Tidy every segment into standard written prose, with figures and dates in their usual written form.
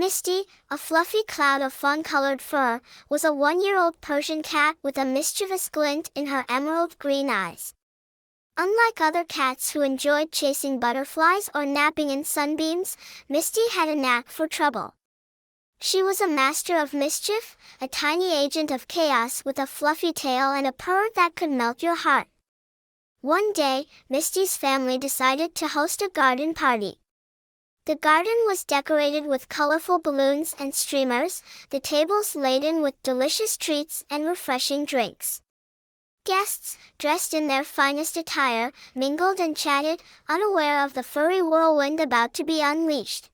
Misty, a fluffy cloud of fun-colored fur, was a one-year-old Persian cat with a mischievous glint in her emerald green eyes. Unlike other cats who enjoyed chasing butterflies or napping in sunbeams, Misty had a knack for trouble. She was a master of mischief, a tiny agent of chaos with a fluffy tail and a purr that could melt your heart. One day, Misty's family decided to host a garden party. The garden was decorated with colorful balloons and streamers, the tables laden with delicious treats and refreshing drinks. Guests, dressed in their finest attire, mingled and chatted, unaware of the furry whirlwind about to be unleashed.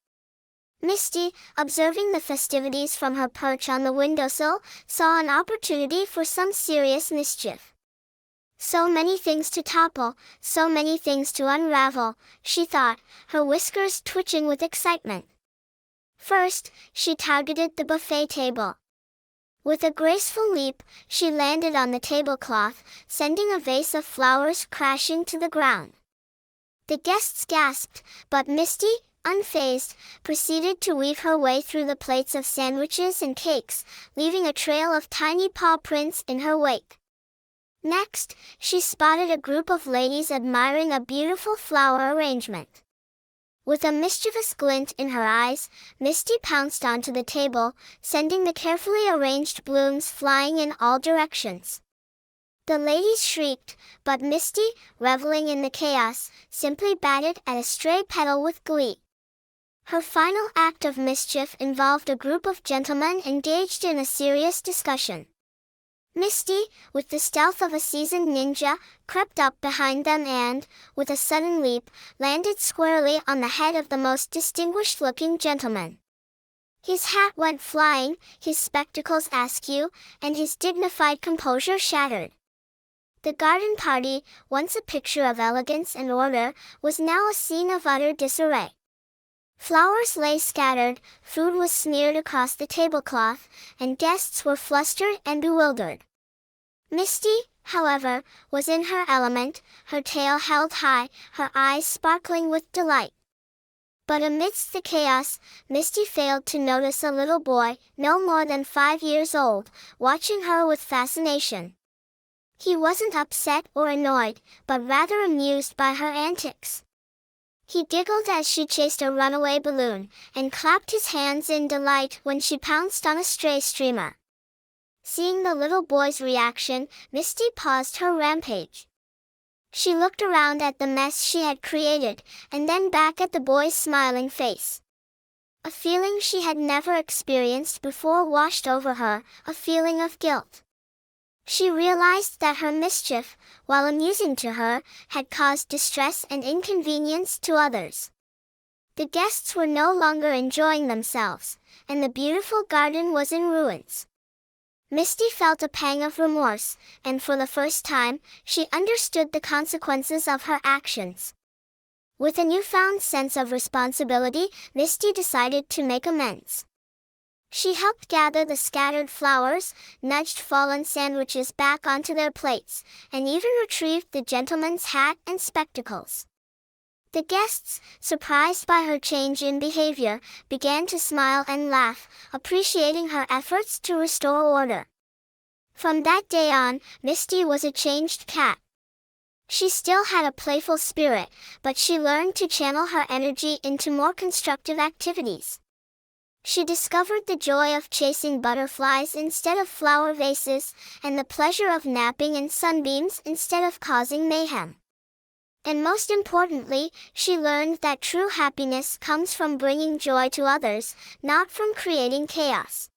Misty, observing the festivities from her perch on the windowsill, saw an opportunity for some serious mischief. So many things to topple, so many things to unravel, she thought, her whiskers twitching with excitement. First, she targeted the buffet table. With a graceful leap, she landed on the tablecloth, sending a vase of flowers crashing to the ground. The guests gasped, but Misty, unfazed, proceeded to weave her way through the plates of sandwiches and cakes, leaving a trail of tiny paw prints in her wake. Next, she spotted a group of ladies admiring a beautiful flower arrangement. With a mischievous glint in her eyes, Misty pounced onto the table, sending the carefully arranged blooms flying in all directions. The ladies shrieked, but Misty, reveling in the chaos, simply batted at a stray petal with glee. Her final act of mischief involved a group of gentlemen engaged in a serious discussion. Misty, with the stealth of a seasoned ninja, crept up behind them and, with a sudden leap, landed squarely on the head of the most distinguished-looking gentleman. His hat went flying, his spectacles askew, and his dignified composure shattered. The garden party, once a picture of elegance and order, was now a scene of utter disarray. Flowers lay scattered, food was smeared across the tablecloth, and guests were flustered and bewildered. Misty, however, was in her element, her tail held high, her eyes sparkling with delight. But amidst the chaos, Misty failed to notice a little boy, no more than 5 years old, watching her with fascination. He wasn't upset or annoyed, but rather amused by her antics. He giggled as she chased a runaway balloon, and clapped his hands in delight when she pounced on a stray streamer. Seeing the little boy's reaction, Misty paused her rampage. She looked around at the mess she had created, and then back at the boy's smiling face. A feeling she had never experienced before washed over her, a feeling of guilt. She realized that her mischief, while amusing to her, had caused distress and inconvenience to others. The guests were no longer enjoying themselves, and the beautiful garden was in ruins. Misty felt a pang of remorse, and for the first time, she understood the consequences of her actions. With a newfound sense of responsibility, Misty decided to make amends. She helped gather the scattered flowers, nudged fallen sandwiches back onto their plates, and even retrieved the gentleman's hat and spectacles. The guests, surprised by her change in behavior, began to smile and laugh, appreciating her efforts to restore order. From that day on, Misty was a changed cat. She still had a playful spirit, but she learned to channel her energy into more constructive activities. She discovered the joy of chasing butterflies instead of flower vases, and the pleasure of napping in sunbeams instead of causing mayhem. And most importantly, she learned that true happiness comes from bringing joy to others, not from creating chaos.